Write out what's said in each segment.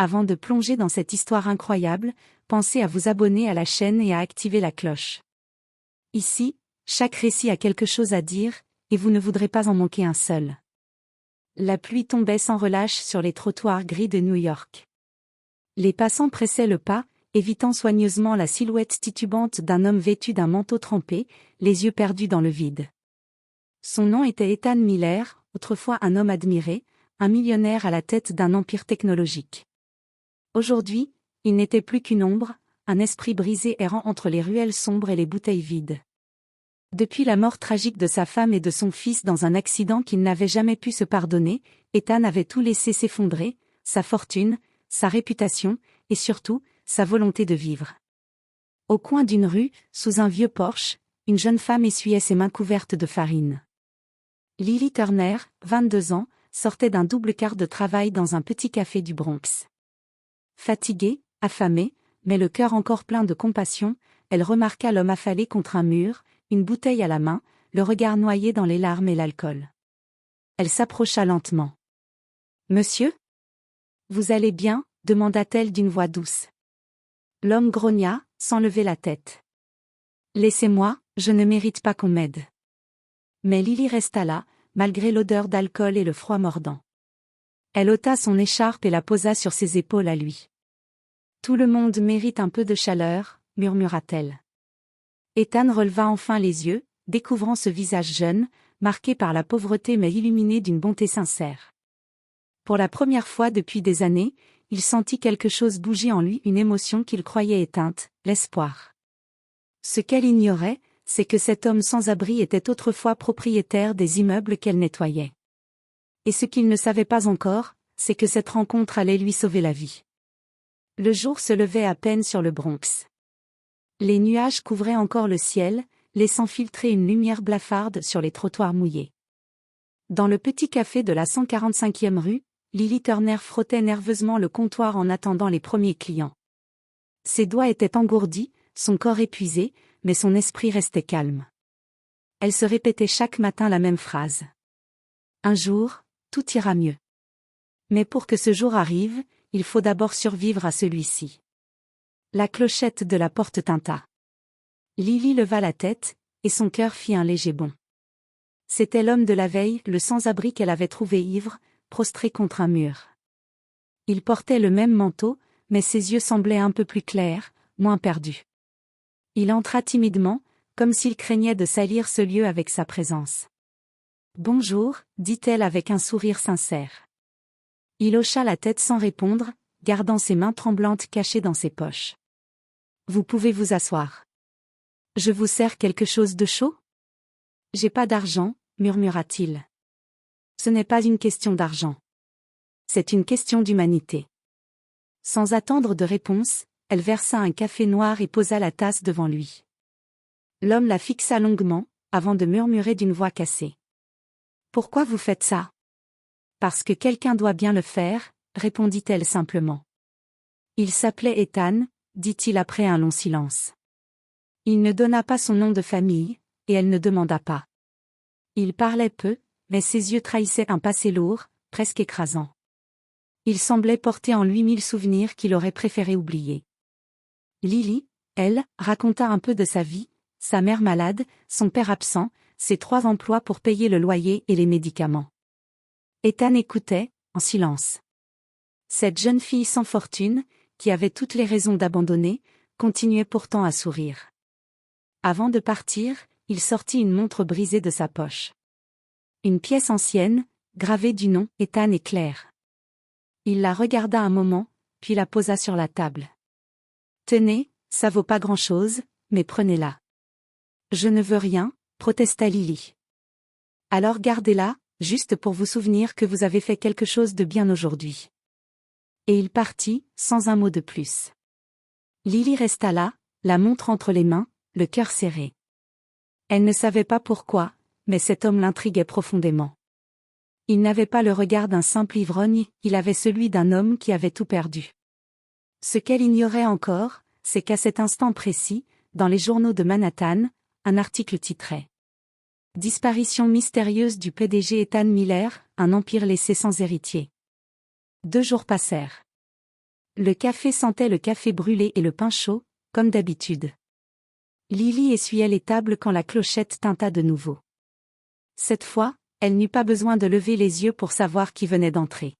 Avant de plonger dans cette histoire incroyable, pensez à vous abonner à la chaîne et à activer la cloche. Ici, chaque récit a quelque chose à dire, et vous ne voudrez pas en manquer un seul. La pluie tombait sans relâche sur les trottoirs gris de New York. Les passants pressaient le pas, évitant soigneusement la silhouette titubante d'un homme vêtu d'un manteau trempé, les yeux perdus dans le vide. Son nom était Ethan Miller, autrefois un homme admiré, un millionnaire à la tête d'un empire technologique. Aujourd'hui, il n'était plus qu'une ombre, un esprit brisé errant entre les ruelles sombres et les bouteilles vides. Depuis la mort tragique de sa femme et de son fils dans un accident qu'il n'avait jamais pu se pardonner, Ethan avait tout laissé s'effondrer, sa fortune, sa réputation, et surtout, sa volonté de vivre. Au coin d'une rue, sous un vieux porche, une jeune femme essuyait ses mains couvertes de farine. Lily Turner, 22 ans, sortait d'un double quart de travail dans un petit café du Bronx. Fatiguée, affamée, mais le cœur encore plein de compassion, elle remarqua l'homme affalé contre un mur, une bouteille à la main, le regard noyé dans les larmes et l'alcool. Elle s'approcha lentement. « Monsieur ? Vous allez bien ?» demanda-t-elle d'une voix douce. L'homme grogna, sans lever la tête. « Laissez-moi, je ne mérite pas qu'on m'aide. » Mais Lily resta là, malgré l'odeur d'alcool et le froid mordant. Elle ôta son écharpe et la posa sur ses épaules à lui. « Tout le monde mérite un peu de chaleur, » murmura-t-elle. Ethan releva enfin les yeux, découvrant ce visage jeune, marqué par la pauvreté mais illuminé d'une bonté sincère. Pour la première fois depuis des années, il sentit quelque chose bouger en lui, une émotion qu'il croyait éteinte, l'espoir. Ce qu'elle ignorait, c'est que cet homme sans abri était autrefois propriétaire des immeubles qu'elle nettoyait. Et ce qu'il ne savait pas encore, c'est que cette rencontre allait lui sauver la vie. Le jour se levait à peine sur le Bronx. Les nuages couvraient encore le ciel, laissant filtrer une lumière blafarde sur les trottoirs mouillés. Dans le petit café de la 145e rue, Lily Turner frottait nerveusement le comptoir en attendant les premiers clients. Ses doigts étaient engourdis, son corps épuisé, mais son esprit restait calme. Elle se répétait chaque matin la même phrase. Un jour, tout ira mieux. Mais pour que ce jour arrive, il faut d'abord survivre à celui-ci. La clochette de la porte tinta. Lily leva la tête, et son cœur fit un léger bond. C'était l'homme de la veille, le sans-abri qu'elle avait trouvé ivre, prostré contre un mur. Il portait le même manteau, mais ses yeux semblaient un peu plus clairs, moins perdus. Il entra timidement, comme s'il craignait de salir ce lieu avec sa présence. « Bonjour », dit-elle avec un sourire sincère. Il hocha la tête sans répondre, gardant ses mains tremblantes cachées dans ses poches. « Vous pouvez vous asseoir. Je vous sers quelque chose de chaud ? » « J'ai pas d'argent, » murmura-t-il. « Ce n'est pas une question d'argent. C'est une question d'humanité. » Sans attendre de réponse, elle versa un café noir et posa la tasse devant lui. L'homme la fixa longuement, avant de murmurer d'une voix cassée. « Pourquoi vous faites ça ? » « Parce que quelqu'un doit bien le faire, » répondit-elle simplement. « Il s'appelait Ethan, » dit-il après un long silence. Il ne donna pas son nom de famille, et elle ne demanda pas. Il parlait peu, mais ses yeux trahissaient un passé lourd, presque écrasant. Il semblait porter en lui 1000 souvenirs qu'il aurait préféré oublier. Lily, elle, raconta un peu de sa vie, sa mère malade, son père absent, ses 3 emplois pour payer le loyer et les médicaments. Ethan écoutait, en silence. Cette jeune fille sans fortune, qui avait toutes les raisons d'abandonner, continuait pourtant à sourire. Avant de partir, il sortit une montre brisée de sa poche. Une pièce ancienne, gravée du nom Ethan et Claire. Il la regarda un moment, puis la posa sur la table. « Tenez, ça vaut pas grand-chose, mais prenez-la. »« Je ne veux rien, » protesta Lily. « Alors gardez-la, juste pour vous souvenir que vous avez fait quelque chose de bien aujourd'hui. » Et il partit, sans un mot de plus. Lily resta là, la montre entre les mains, le cœur serré. Elle ne savait pas pourquoi, mais cet homme l'intriguait profondément. Il n'avait pas le regard d'un simple ivrogne, il avait celui d'un homme qui avait tout perdu. Ce qu'elle ignorait encore, c'est qu'à cet instant précis, dans les journaux de Manhattan, un article titrait « Disparition mystérieuse du PDG Ethan Miller, un empire laissé sans héritier ». 2 jours passèrent. Le café sentait le café brûlé et le pain chaud, comme d'habitude. Lily essuyait les tables quand la clochette tinta de nouveau. Cette fois, elle n'eut pas besoin de lever les yeux pour savoir qui venait d'entrer.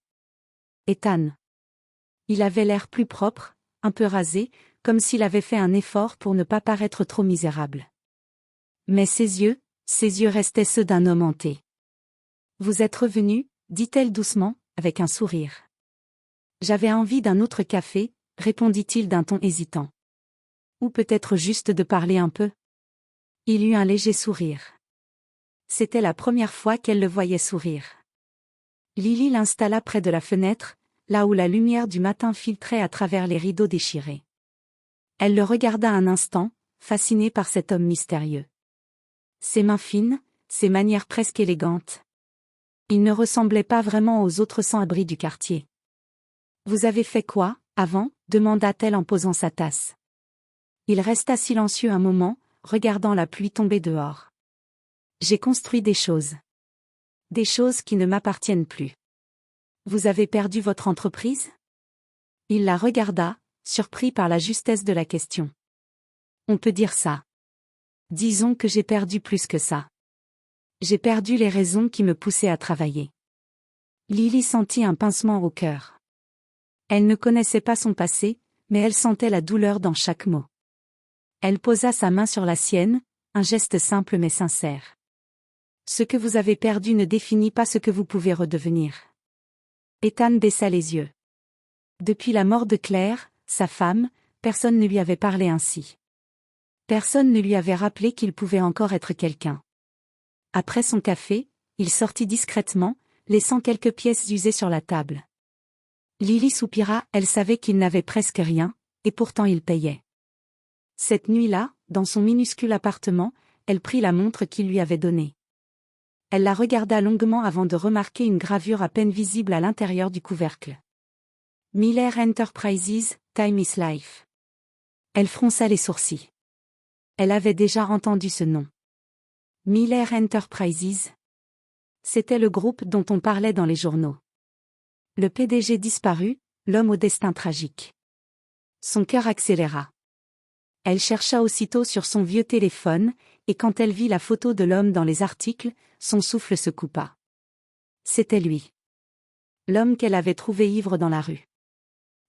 Ethan. Il avait l'air plus propre, un peu rasé, comme s'il avait fait un effort pour ne pas paraître trop misérable. Mais ses yeux restaient ceux d'un homme hanté. « Vous êtes revenu ?» dit-elle doucement, avec un sourire. « J'avais envie d'un autre café », répondit-il d'un ton hésitant. « Ou peut-être juste de parler un peu ?» Il eut un léger sourire. C'était la première fois qu'elle le voyait sourire. Lily l'installa près de la fenêtre, là où la lumière du matin filtrait à travers les rideaux déchirés. Elle le regarda un instant, fascinée par cet homme mystérieux. Ses mains fines, ses manières presque élégantes. Il ne ressemblait pas vraiment aux autres sans-abri du quartier. « Vous avez fait quoi, avant ?» demanda-t-elle en posant sa tasse. Il resta silencieux un moment, regardant la pluie tomber dehors. « J'ai construit des choses. Des choses qui ne m'appartiennent plus. » « Vous avez perdu votre entreprise ?» Il la regarda, surpris par la justesse de la question. « On peut dire ça. Disons que j'ai perdu plus que ça. J'ai perdu les raisons qui me poussaient à travailler. » Lily sentit un pincement au cœur. Elle ne connaissait pas son passé, mais elle sentait la douleur dans chaque mot. Elle posa sa main sur la sienne, un geste simple mais sincère. « Ce que vous avez perdu ne définit pas ce que vous pouvez redevenir. » Ethan baissa les yeux. Depuis la mort de Claire, sa femme, personne ne lui avait parlé ainsi. Personne ne lui avait rappelé qu'il pouvait encore être quelqu'un. Après son café, il sortit discrètement, laissant quelques pièces usées sur la table. Lily soupira, elle savait qu'il n'avait presque rien, et pourtant il payait. Cette nuit-là, dans son minuscule appartement, elle prit la montre qu'il lui avait donnée. Elle la regarda longuement avant de remarquer une gravure à peine visible à l'intérieur du couvercle. Miller Enterprises, Time is Life. Elle fronça les sourcils. Elle avait déjà entendu ce nom. Miller Enterprises. C'était le groupe dont on parlait dans les journaux. Le PDG disparut, l'homme au destin tragique. Son cœur accéléra. Elle chercha aussitôt sur son vieux téléphone, et quand elle vit la photo de l'homme dans les articles, son souffle se coupa. C'était lui. L'homme qu'elle avait trouvé ivre dans la rue.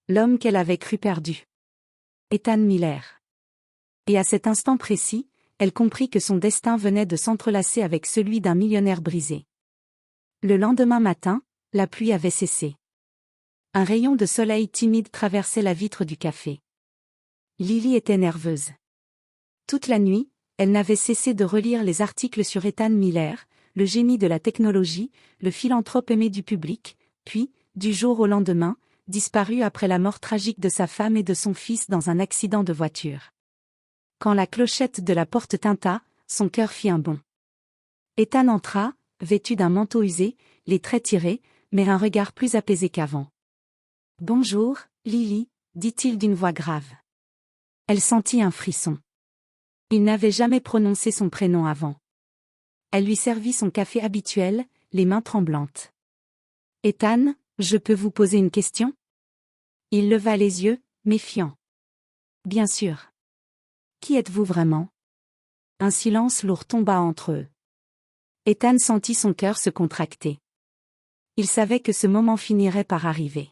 L'homme qu'elle avait cru perdu. Ethan Miller. Et à cet instant précis, elle comprit que son destin venait de s'entrelacer avec celui d'un millionnaire brisé. Le lendemain matin, la pluie avait cessé. Un rayon de soleil timide traversait la vitre du café. Lily était nerveuse. Toute la nuit, elle n'avait cessé de relire les articles sur Ethan Miller, le génie de la technologie, le philanthrope aimé du public, puis, du jour au lendemain, disparu après la mort tragique de sa femme et de son fils dans un accident de voiture. Quand la clochette de la porte tinta, son cœur fit un bond. Ethan entra, vêtu d'un manteau usé, les traits tirés, mais un regard plus apaisé qu'avant. « Bonjour, Lily » dit-il d'une voix grave. Elle sentit un frisson. Il n'avait jamais prononcé son prénom avant. Elle lui servit son café habituel, les mains tremblantes. « Ethan, je peux vous poser une question ?» Il leva les yeux, méfiant. « Bien sûr. Qui êtes-vous vraiment ?» Un silence lourd tomba entre eux. Ethan sentit son cœur se contracter. Il savait que ce moment finirait par arriver.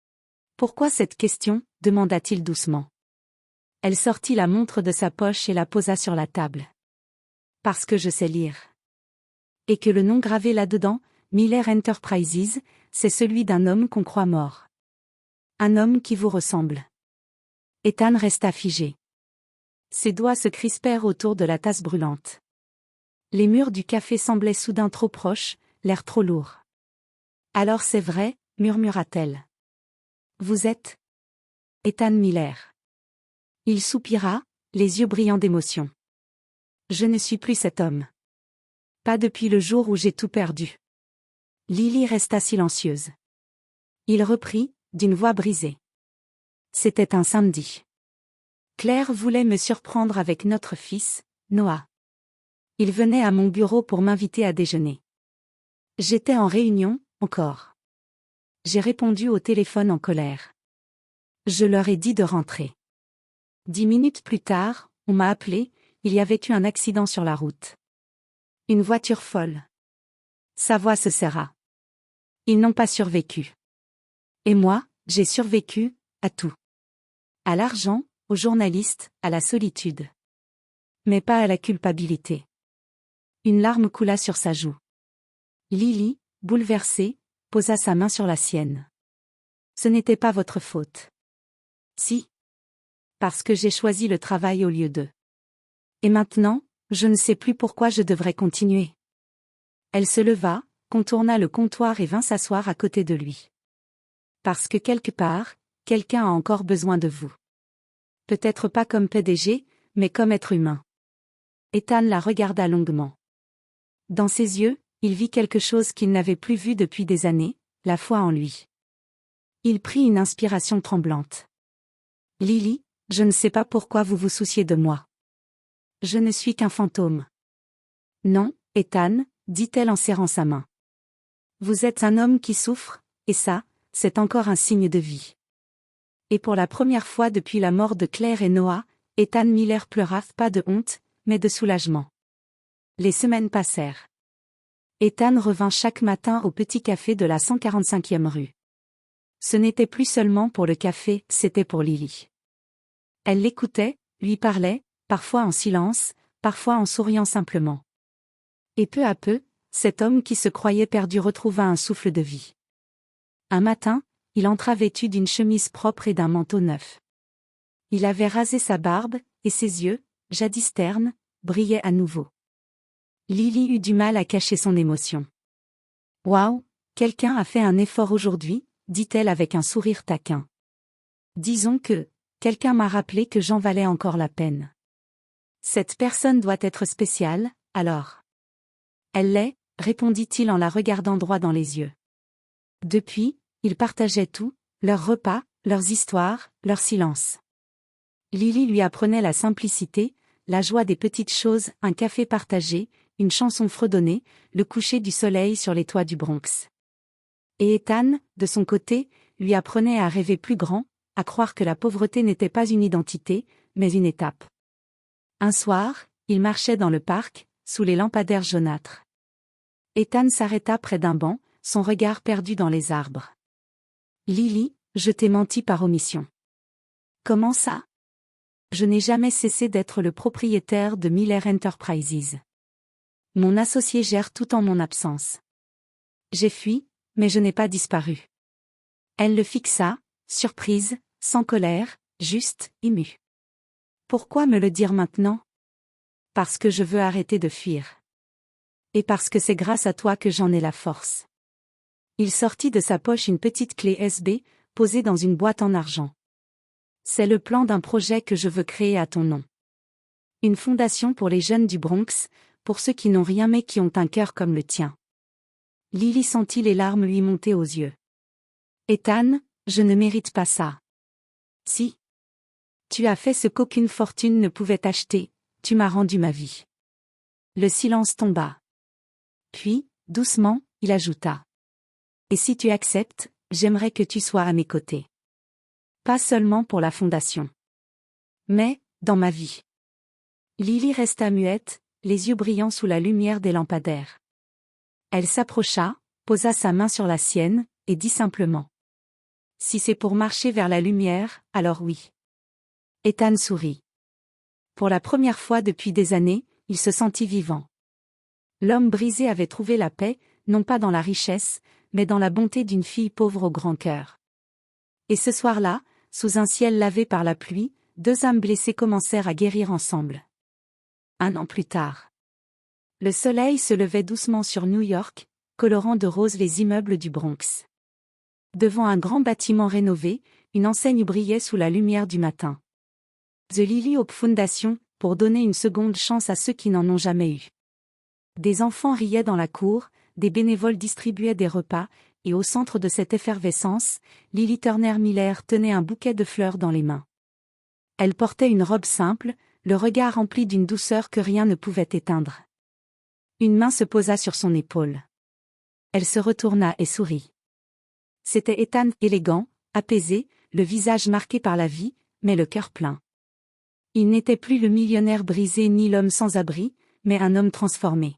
« Pourquoi cette question ?» demanda-t-il doucement. Elle sortit la montre de sa poche et la posa sur la table. « Parce que je sais lire. Et que le nom gravé là-dedans, Miller Enterprises, c'est celui d'un homme qu'on croit mort. Un homme qui vous ressemble. » Ethan resta figé. Ses doigts se crispèrent autour de la tasse brûlante. Les murs du café semblaient soudain trop proches, l'air trop lourd. « Alors c'est vrai, » murmura-t-elle. « Vous êtes Ethan Miller. » Il soupira, les yeux brillants d'émotion. « Je ne suis plus cet homme. Pas depuis le jour où j'ai tout perdu. » Lily resta silencieuse. Il reprit, d'une voix brisée. « C'était un samedi. Claire voulait me surprendre avec notre fils, Noah. Il venait à mon bureau pour m'inviter à déjeuner. J'étais en réunion, encore. J'ai répondu au téléphone en colère. Je leur ai dit de rentrer. 10 minutes plus tard, on m'a appelé, il y avait eu un accident sur la route. Une voiture folle. Sa voix se serra. Ils n'ont pas survécu. Et moi, j'ai survécu, à tout. À l'argent, aux journalistes, à la solitude. Mais pas à la culpabilité. Une larme coula sur sa joue. Lily, bouleversée, posa sa main sur la sienne. Ce n'était pas votre faute. Si. Parce que j'ai choisi le travail au lieu d'eux. Et maintenant, je ne sais plus pourquoi je devrais continuer. Elle se leva, contourna le comptoir et vint s'asseoir à côté de lui. Parce que quelque part, quelqu'un a encore besoin de vous. Peut-être pas comme PDG, mais comme être humain. Ethan la regarda longuement. Dans ses yeux, il vit quelque chose qu'il n'avait plus vu depuis des années, la foi en lui. Il prit une inspiration tremblante. Lily, je ne sais pas pourquoi vous vous souciez de moi. Je ne suis qu'un fantôme. Non, Ethan, dit-elle en serrant sa main. Vous êtes un homme qui souffre, et ça, c'est encore un signe de vie. Et pour la première fois depuis la mort de Claire et Noah, Ethan Miller pleura pas de honte, mais de soulagement. Les semaines passèrent. Ethan revint chaque matin au petit café de la 145e rue. Ce n'était plus seulement pour le café, c'était pour Lily. Elle l'écoutait, lui parlait, parfois en silence, parfois en souriant simplement. Et peu à peu, cet homme qui se croyait perdu retrouva un souffle de vie. Un matin, il entra vêtu d'une chemise propre et d'un manteau neuf. Il avait rasé sa barbe, et ses yeux, jadis ternes, brillaient à nouveau. Lily eut du mal à cacher son émotion. « Waouh, quelqu'un a fait un effort aujourd'hui », dit-elle avec un sourire taquin. « Disons que, quelqu'un m'a rappelé que j'en valais encore la peine. Cette personne doit être spéciale, alors. » « Elle l'est, » répondit-il en la regardant droit dans les yeux. Depuis, ils partageaient tout, leurs repas, leurs histoires, leurs silences. Lily lui apprenait la simplicité, la joie des petites choses, un café partagé, une chanson fredonnée, le coucher du soleil sur les toits du Bronx. Et Ethan, de son côté, lui apprenait à rêver plus grand, à croire que la pauvreté n'était pas une identité, mais une étape. Un soir, il marchait dans le parc, sous les lampadaires jaunâtres. Ethan s'arrêta près d'un banc, son regard perdu dans les arbres. « Lily, je t'ai menti par omission. »« Comment ça ? » ?»« Je n'ai jamais cessé d'être le propriétaire de Miller Enterprises. Mon associé gère tout en mon absence. J'ai fui, mais je n'ai pas disparu. » Elle le fixa, surprise, sans colère, juste, émue. « Pourquoi me le dire maintenant ? » ?»« Parce que je veux arrêter de fuir. Et parce que c'est grâce à toi que j'en ai la force. » Il sortit de sa poche une petite clé USB, posée dans une boîte en argent. « C'est le plan d'un projet que je veux créer à ton nom. Une fondation pour les jeunes du Bronx, pour ceux qui n'ont rien mais qui ont un cœur comme le tien. » Lily sentit les larmes lui monter aux yeux. « Ethan, je ne mérite pas ça. »« Si. Tu as fait ce qu'aucune fortune ne pouvait acheter, tu m'as rendu ma vie. » Le silence tomba. Puis, doucement, il ajouta. « Et si tu acceptes, j'aimerais que tu sois à mes côtés. Pas seulement pour la fondation. Mais, dans ma vie. » Lily resta muette, les yeux brillants sous la lumière des lampadaires. Elle s'approcha, posa sa main sur la sienne, et dit simplement. « Si c'est pour marcher vers la lumière, alors oui. » Ethan sourit. Pour la première fois depuis des années, il se sentit vivant. L'homme brisé avait trouvé la paix, non pas dans la richesse, mais dans la bonté d'une fille pauvre au grand cœur. Et ce soir-là, sous un ciel lavé par la pluie, deux âmes blessées commencèrent à guérir ensemble. 1 an plus tard. Le soleil se levait doucement sur New York, colorant de rose les immeubles du Bronx. Devant un grand bâtiment rénové, une enseigne brillait sous la lumière du matin. The Lily Hope Foundation, pour donner une seconde chance à ceux qui n'en ont jamais eu. Des enfants riaient dans la cour, des bénévoles distribuaient des repas, et au centre de cette effervescence, Lily Turner Miller tenait un bouquet de fleurs dans les mains. Elle portait une robe simple, le regard rempli d'une douceur que rien ne pouvait éteindre. Une main se posa sur son épaule. Elle se retourna et sourit. C'était Ethan, élégant, apaisé, le visage marqué par la vie, mais le cœur plein. Il n'était plus le millionnaire brisé ni l'homme sans abri, mais un homme transformé.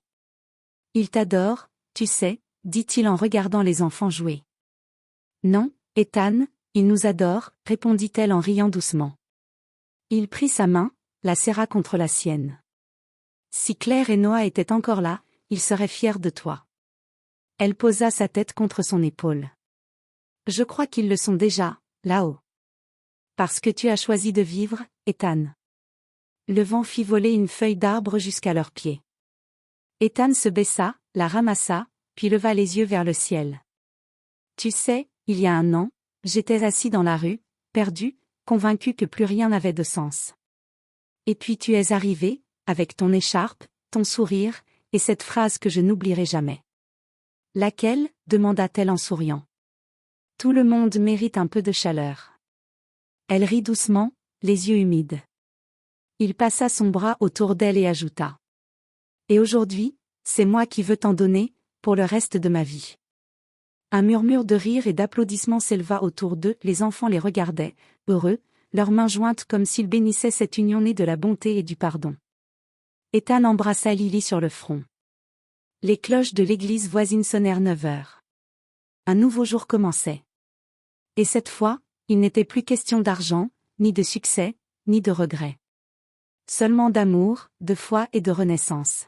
Il t'adore, tu sais, dit-il en regardant les enfants jouer. Non, Ethan, il nous adore, répondit-elle en riant doucement. Il prit sa main, la serra contre la sienne. Si Claire et Noah étaient encore là, ils seraient fiers de toi. Elle posa sa tête contre son épaule. Je crois qu'ils le sont déjà, là-haut. Parce que tu as choisi de vivre, Ethan. Le vent fit voler une feuille d'arbre jusqu'à leurs pieds. Ethan se baissa, la ramassa, puis leva les yeux vers le ciel. Tu sais, il y a un an, j'étais assis dans la rue, perdu, convaincu que plus rien n'avait de sens. Et puis tu es arrivé, avec ton écharpe, ton sourire, et cette phrase que je n'oublierai jamais. Laquelle, demanda-t-elle en souriant. Tout le monde mérite un peu de chaleur. Elle rit doucement, les yeux humides. Il passa son bras autour d'elle et ajouta. Et aujourd'hui, c'est moi qui veux t'en donner, pour le reste de ma vie. Un murmure de rire et d'applaudissements s'éleva autour d'eux, les enfants les regardaient, heureux, leurs mains jointes comme s'ils bénissaient cette union née de la bonté et du pardon. Ethan embrassa Lily sur le front. Les cloches de l'église voisine sonnèrent 9 heures. Un nouveau jour commençait. Et cette fois, il n'était plus question d'argent, ni de succès, ni de regrets. Seulement d'amour, de foi et de renaissance.